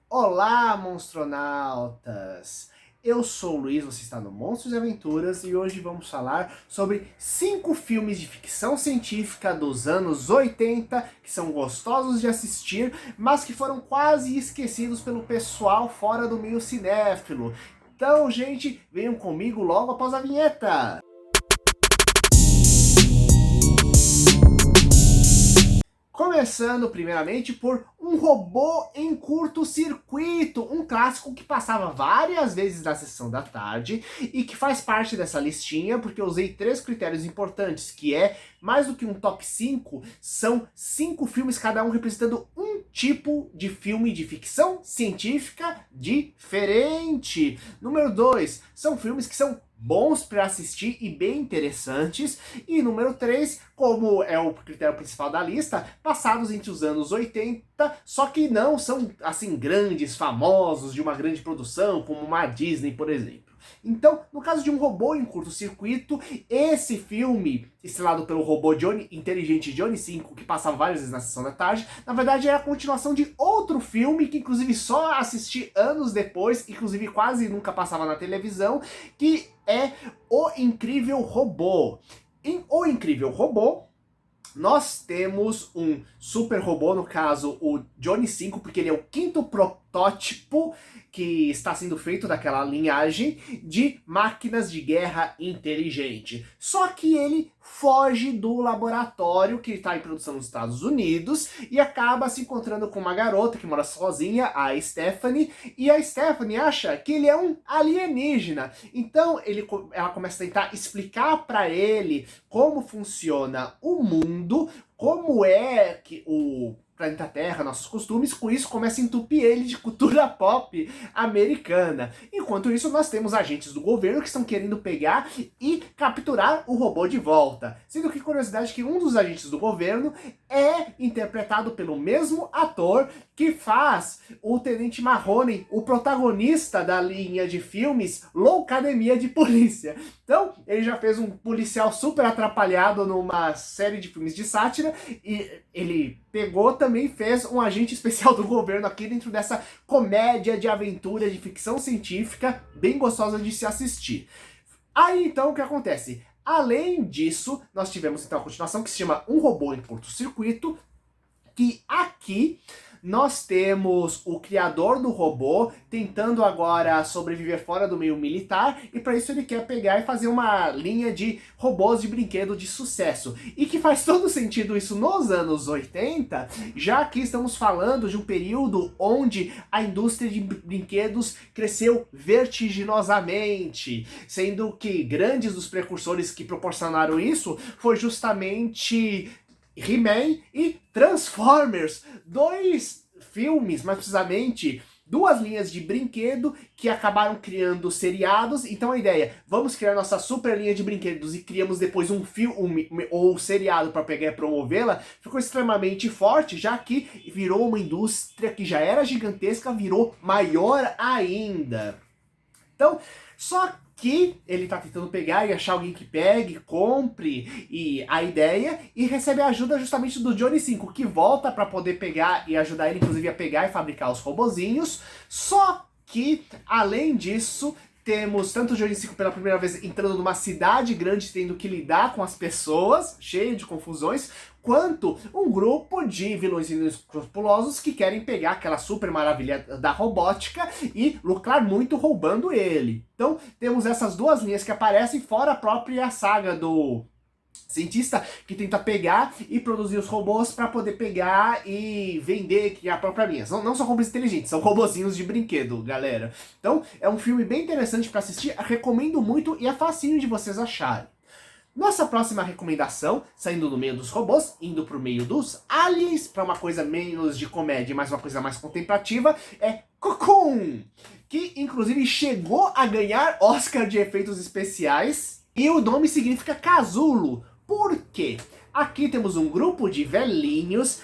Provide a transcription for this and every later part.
Olá, monstronautas! Eu sou o Luiz, você está no Monstros e Aventuras e hoje vamos falar sobre 5 filmes de ficção científica dos anos 80 que são gostosos de assistir, mas que foram quase esquecidos pelo pessoal fora do meio cinéfilo. Então, gente, venham comigo logo após a vinheta! Começando primeiramente por Um Robô em Curto-Circuito, um clássico que passava várias vezes na sessão da tarde e que faz parte dessa listinha porque eu usei 3 critérios importantes, que é mais do que um top 5, são 5 filmes, cada um representando um tipo de filme de ficção científica diferente. Número 2, são filmes que são bons para assistir e bem interessantes. E número 3, como é o critério principal da lista, passados entre os anos 80, só que não são assim grandes, famosos, de uma grande produção, como uma Disney, por exemplo. Então, no caso de Um Robô em Curto-Circuito, esse filme, estrelado pelo robô inteligente Johnny 5, que passava várias vezes na sessão da tarde, na verdade é a continuação de outro filme, que inclusive só assisti anos depois, inclusive quase nunca passava na televisão, que é O Incrível Robô. Em O Incrível Robô, nós temos um super robô, no caso o Johnny 5, porque ele é o 5º protótipo que está sendo feito daquela linhagem de máquinas de guerra inteligente. Só que ele foge do laboratório que está em produção nos Estados Unidos e acaba se encontrando com uma garota que mora sozinha, a Stephanie, e a Stephanie acha que ele é um alienígena. Então ela começa a tentar explicar para ele como funciona o mundo, como é que o planeta Terra, nossos costumes, com isso começa a entupir ele de cultura pop americana. Enquanto isso, nós temos agentes do governo que estão querendo pegar e capturar o robô de volta. Sendo que, curiosidade, que um dos agentes do governo é interpretado pelo mesmo ator que faz o Tenente Marrone, o protagonista da linha de filmes Loucademia de Polícia. Então, ele já fez um policial super atrapalhado numa série de filmes de sátira e ele pegou também fez um agente especial do governo aqui dentro dessa comédia de aventura de ficção científica bem gostosa de se assistir. Aí então o que acontece? Além disso, nós tivemos então a continuação que se chama Um Robô em Curto-Circuito, que aqui nós temos o criador do robô tentando agora sobreviver fora do meio militar e para isso ele quer pegar e fazer uma linha de robôs de brinquedo de sucesso. E que faz todo sentido isso nos anos 80, já que estamos falando de um período onde a indústria de brinquedos cresceu vertiginosamente, sendo que grandes dos precursores que proporcionaram isso foi justamente He-Man e Transformers, 2 filmes, mais precisamente 2 linhas de brinquedo que acabaram criando seriados. Então a ideia, vamos criar nossa super linha de brinquedos e criamos depois um filme ou seriado para pegar e promovê-la, ficou extremamente forte, já que virou uma indústria que já era gigantesca, virou maior ainda. Então, só que ele tá tentando pegar e achar alguém que pegue, compre a ideia e recebe a ajuda justamente do Johnny 5, que volta para poder pegar e ajudar ele, inclusive, a pegar e fabricar os robozinhos. Só que, além disso, temos tanto o Johnny 5 pela primeira vez entrando numa cidade grande, tendo que lidar com as pessoas, cheio de confusões, quanto um grupo de vilões inescrupulosos que querem pegar aquela super maravilha da robótica e lucrar muito roubando ele. Então temos essas 2 linhas que aparecem, fora a própria saga do cientista que tenta pegar e produzir os robôs para poder pegar e vender, criar a própria linha. Não são robôs inteligentes, são robozinhos de brinquedo, galera. Então é um filme bem interessante para assistir, recomendo muito e é facinho de vocês acharem. Nossa próxima recomendação, saindo do meio dos robôs, indo pro meio dos aliens, para uma coisa menos de comédia, mas uma coisa mais contemplativa, é Cocoon, que inclusive chegou a ganhar Oscar de efeitos especiais, e o nome significa casulo. Por quê? Aqui temos um grupo de velhinhos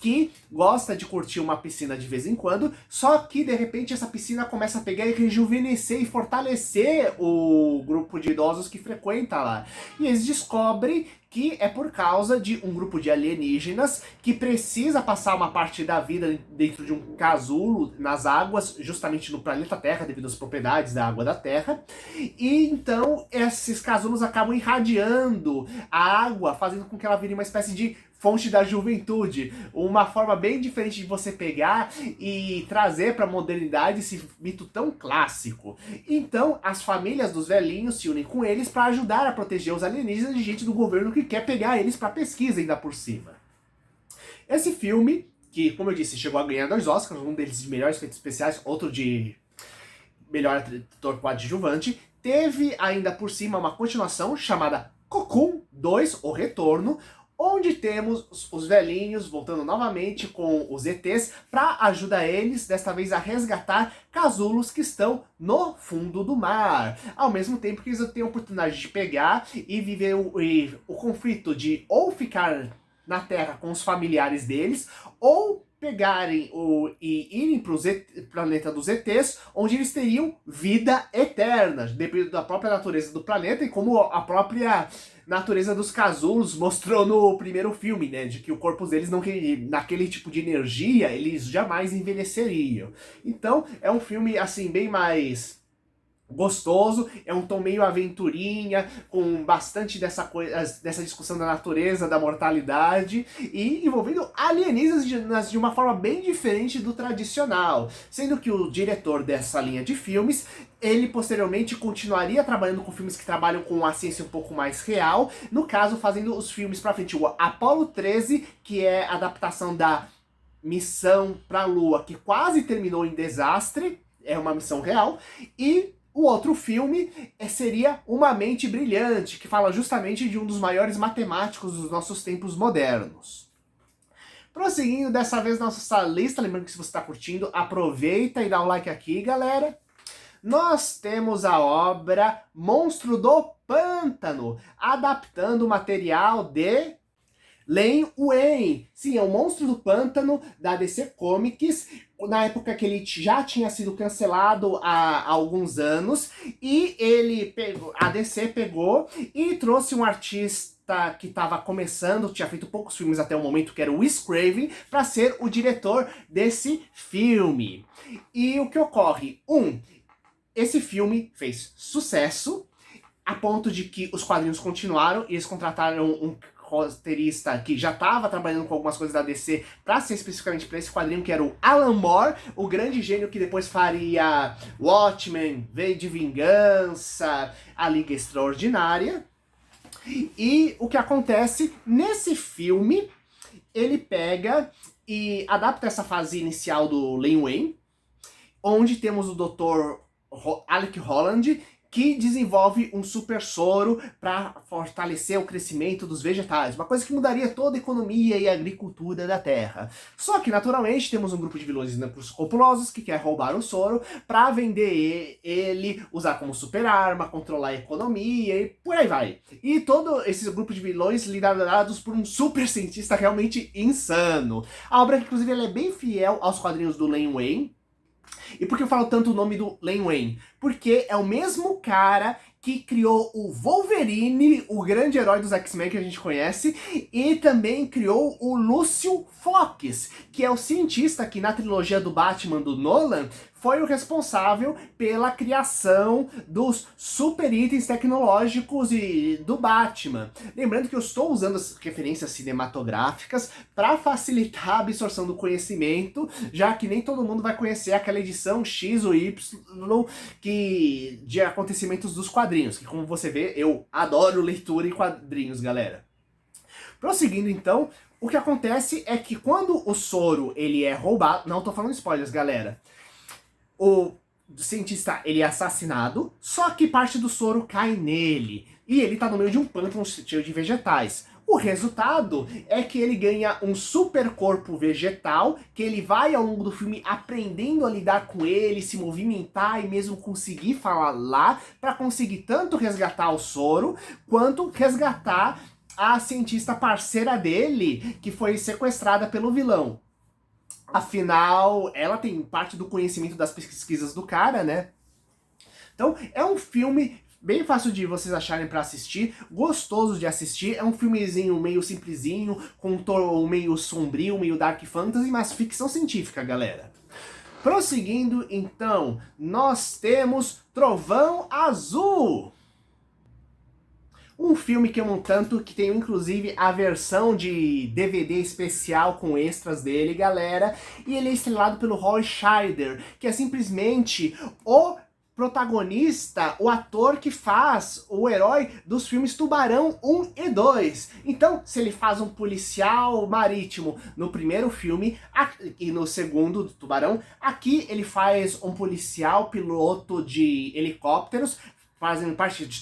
que gosta de curtir uma piscina de vez em quando, só que de repente essa piscina começa a pegar e rejuvenescer e fortalecer o grupo de idosos que frequenta lá. E eles descobrem que é por causa de um grupo de alienígenas que precisa passar uma parte da vida dentro de um casulo nas águas, justamente no planeta Terra, devido às propriedades da água da Terra. E então esses casulos acabam irradiando a água, fazendo com que ela vire uma espécie de fonte da juventude, uma forma bem diferente de você pegar e trazer para a modernidade esse mito tão clássico. Então, as famílias dos velhinhos se unem com eles para ajudar a proteger os alienígenas de gente do governo que quer pegar eles para pesquisa ainda por cima. Esse filme, que como eu disse, chegou a ganhar 2 Oscars, um deles de melhores efeitos especiais, outro de melhor ator coadjuvante, teve ainda por cima uma continuação chamada Cocoon 2, O Retorno, onde temos os velhinhos voltando novamente com os ETs para ajudar eles, desta vez, a resgatar casulos que estão no fundo do mar. Ao mesmo tempo que eles têm a oportunidade de pegar e viver o conflito de ou ficar na Terra com os familiares deles, ou pegarem e irem para o planeta dos ETs, onde eles teriam vida eterna, devido da própria natureza do planeta e como a própria natureza dos casulos mostrou no primeiro filme, né, de que o corpo deles não, naquele tipo de energia, eles jamais envelheceriam. Então, é um filme, assim, bem mais gostoso, é um tom meio aventurinha, com bastante dessa discussão da natureza, da mortalidade, e envolvendo alienígenas de uma forma bem diferente do tradicional, sendo que o diretor dessa linha de filmes, ele posteriormente continuaria trabalhando com filmes que trabalham com a ciência um pouco mais real, no caso fazendo os filmes pra frente, o Apollo 13, que é a adaptação da missão pra Lua, que quase terminou em desastre, é uma missão real, e o outro filme seria Uma Mente Brilhante, que fala justamente de um dos maiores matemáticos dos nossos tempos modernos. Prosseguindo dessa vez nossa lista, lembrando que se você está curtindo, aproveita e dá um like aqui, galera. Nós temos a obra Monstro do Pântano, adaptando o material de Len Wein. Sim, é o Monstro do Pântano da DC Comics, na época que ele já tinha sido cancelado há alguns anos, e a DC pegou e trouxe um artista que estava começando, tinha feito poucos filmes até o momento, que era o Wes Craven, para ser o diretor desse filme. E o que ocorre? Esse filme fez sucesso, a ponto de que os quadrinhos continuaram, e eles contrataram um roteirista que já estava trabalhando com algumas coisas da DC para ser especificamente para esse quadrinho, que era o Alan Moore, o grande gênio que depois faria Watchmen, V de Vingança, A Liga Extraordinária. E o que acontece nesse filme, ele pega e adapta essa fase inicial do Len Wein, onde temos o Dr. Alec Holland, que desenvolve um super soro para fortalecer o crescimento dos vegetais, uma coisa que mudaria toda a economia e a agricultura da Terra. Só que, naturalmente, temos um grupo de vilões inescrupulosos que quer roubar o soro para vender ele, usar como super arma, controlar a economia e por aí vai. E todo esse grupo de vilões liderados por um super cientista realmente insano. A obra, inclusive, ela é bem fiel aos quadrinhos do Len Wein. E por que eu falo tanto o nome do Len Wein? Porque é o mesmo cara que criou o Wolverine, o grande herói dos X-Men que a gente conhece, e também criou o Lúcio Fox, que é o cientista que na trilogia do Batman do Nolan foi o responsável pela criação dos super itens tecnológicos do Batman. Lembrando que eu estou usando as referências cinematográficas para facilitar a absorção do conhecimento, já que nem todo mundo vai conhecer aquela edição X ou Y de acontecimentos dos quadrinhos, que como você vê, eu adoro leitura em quadrinhos, galera. Prosseguindo então, o que acontece é que quando o soro ele é roubado, não tô falando spoilers, galera, o cientista ele é assassinado, só que parte do soro cai nele, e ele tá no meio de um pântano cheio de vegetais. O resultado é que ele ganha um super corpo vegetal, que ele vai ao longo do filme aprendendo a lidar com ele, se movimentar e mesmo conseguir falar lá, para conseguir tanto resgatar o soro, quanto resgatar a cientista parceira dele, que foi sequestrada pelo vilão. Afinal, ela tem parte do conhecimento das pesquisas do cara, né? Então, é um filme bem fácil de vocês acharem pra assistir, gostoso de assistir, é um filmezinho meio simplesinho, com um tom meio sombrio, meio dark fantasy, mas ficção científica, galera. Prosseguindo, então, nós temos Trovão Azul. Um filme que eu amo tanto, que tem inclusive a versão de DVD especial com extras dele, galera. E ele é estrelado pelo Roy Scheider, que é simplesmente o protagonista, o ator que faz o herói dos filmes Tubarão 1 e 2. Então, se ele faz um policial marítimo no primeiro filme e no segundo, do Tubarão, aqui ele faz um policial piloto de helicópteros, fazendo parte de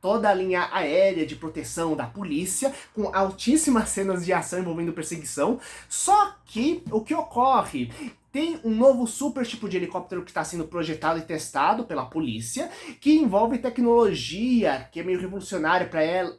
toda a linha aérea de proteção da polícia, com altíssimas cenas de ação envolvendo perseguição. Só que o que ocorre? Tem um novo super tipo de helicóptero que está sendo projetado e testado pela polícia, que envolve tecnologia que é meio revolucionária para ela,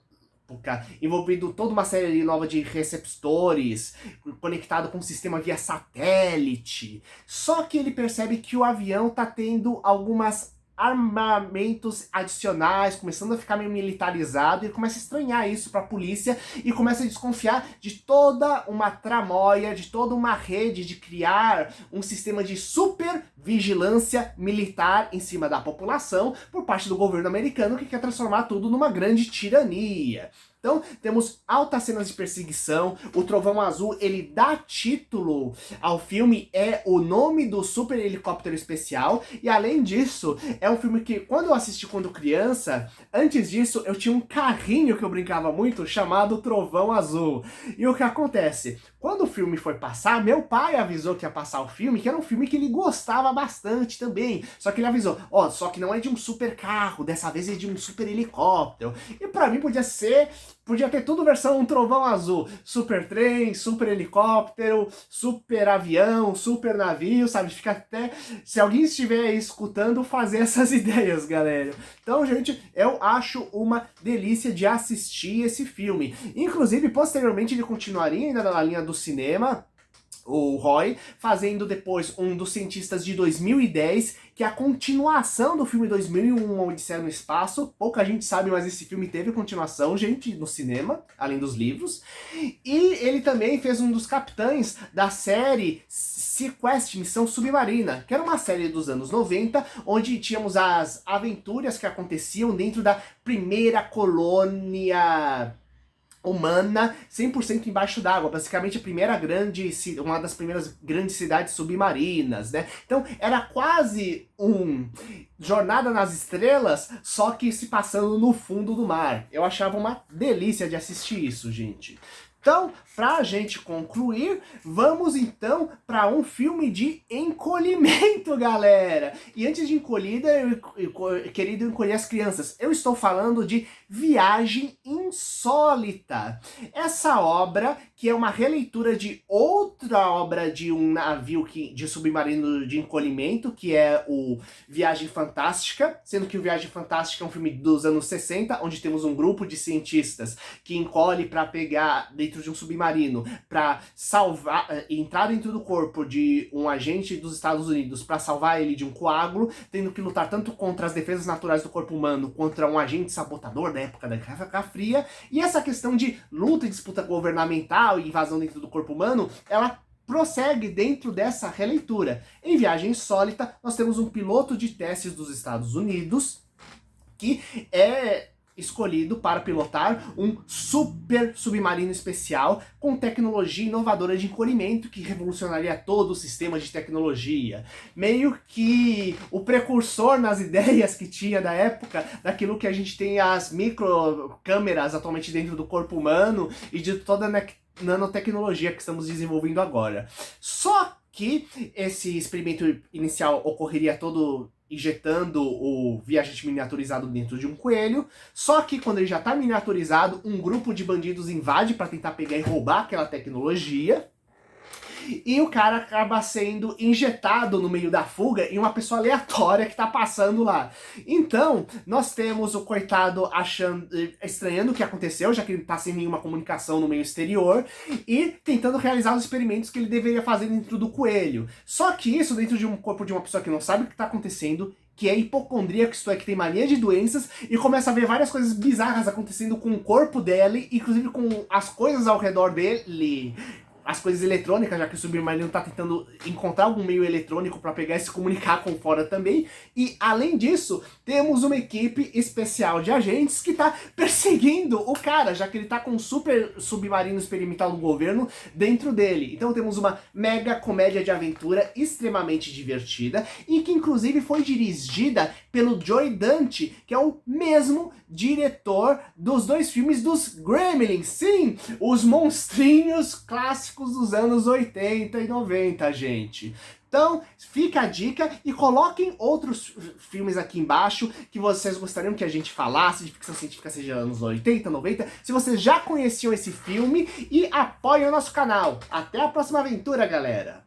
envolvendo toda uma série nova de receptores, conectado com um sistema via satélite. Só que ele percebe que o avião está tendo algumas armamentos adicionais, começando a ficar meio militarizado, e ele começa a estranhar isso para a polícia e começa a desconfiar de toda uma tramóia, de toda uma rede de criar um sistema de super vigilância militar em cima da população por parte do governo americano, que quer transformar tudo numa grande tirania. Então, temos altas cenas de perseguição, o Trovão Azul, ele dá título ao filme, é o nome do super helicóptero especial, e além disso, é um filme que, quando eu assisti quando criança, antes disso, eu tinha um carrinho que eu brincava muito, chamado Trovão Azul. E o que acontece? Quando o filme foi passar, meu pai avisou que ia passar o filme, que era um filme que ele gostava bastante também, só que ele avisou, ó, só que não é de um super carro, dessa vez é de um super helicóptero. E pra mim podia ter tudo versão um Trovão Azul. Super trem, super helicóptero, super avião, super navio, sabe? Fica até... Se alguém estiver aí escutando, fazer essas ideias, galera. Então, gente, eu acho uma delícia de assistir esse filme. Inclusive, posteriormente, ele continuaria ainda na linha do cinema, o Roy, fazendo depois um dos cientistas de 2010, que é a continuação do filme 2001, Uma Odisseia no Espaço. Pouca gente sabe, mas esse filme teve continuação, gente, no cinema, além dos livros. E ele também fez um dos capitães da série SeaQuest, Missão Submarina, que era uma série dos anos 90, onde tínhamos as aventuras que aconteciam dentro da primeira colônia humana 100% embaixo d'água, basicamente uma das primeiras grandes cidades submarinas, né? Então era quase um Jornada nas Estrelas, só que se passando no fundo do mar. Eu achava uma delícia de assistir isso, gente. Então, pra gente concluir, vamos então para um filme de encolhimento, galera. E antes de encolhida, querido encolher as crianças, eu estou falando de Viagem Insólita. Essa obra, que é uma releitura de outra obra de um navio de submarino de encolhimento, que é o Viagem Fantástica, sendo que o Viagem Fantástica é um filme dos anos 60, onde temos um grupo de cientistas que encolhe para pegar dentro de um submarino, para entrar dentro do corpo de um agente dos Estados Unidos para salvar ele de um coágulo, tendo que lutar tanto contra as defesas naturais do corpo humano, contra um agente sabotador da época da Guerra Fria, e essa questão de luta e disputa governamental e invasão dentro do corpo humano, ela prossegue dentro dessa releitura. Em Viagem Insólita, nós temos um piloto de testes dos Estados Unidos que é escolhido para pilotar um super submarino especial com tecnologia inovadora de encolhimento que revolucionaria todo o sistema de tecnologia. Meio que o precursor nas ideias que tinha da época, daquilo que a gente tem as microcâmeras atualmente dentro do corpo humano e de toda a nanotecnologia que estamos desenvolvendo agora. Só que esse experimento inicial ocorreria todo injetando o viajante miniaturizado dentro de um coelho, só que quando ele já está miniaturizado, um grupo de bandidos invade para tentar pegar e roubar aquela tecnologia, e o cara acaba sendo injetado no meio da fuga em uma pessoa aleatória que tá passando lá. Então, nós temos o coitado estranhando o que aconteceu, já que ele tá sem nenhuma comunicação no meio exterior, e tentando realizar os experimentos que ele deveria fazer dentro do coelho. Só que isso dentro de um corpo de uma pessoa que não sabe o que tá acontecendo, que é hipocondríaco, isto é, que tem mania de doenças, e começa a ver várias coisas bizarras acontecendo com o corpo dele, inclusive com as coisas ao redor dele. As coisas eletrônicas, já que o Submarino tá tentando encontrar algum meio eletrônico para pegar e se comunicar com fora também. E, além disso, temos uma equipe especial de agentes que tá perseguindo o cara, já que ele tá com um super submarino experimental do governo dentro dele. Então temos uma mega comédia de aventura extremamente divertida, e que inclusive foi dirigida pelo Joe Dante, que é o mesmo diretor dos dois filmes dos Gremlins. Sim, os monstrinhos clássicos dos anos 80 e 90, gente. Então, fica a dica e coloquem outros filmes aqui embaixo que vocês gostariam que a gente falasse de ficção científica, seja anos 80, 90, se vocês já conheciam esse filme, e apoiem o nosso canal. Até a próxima aventura, galera!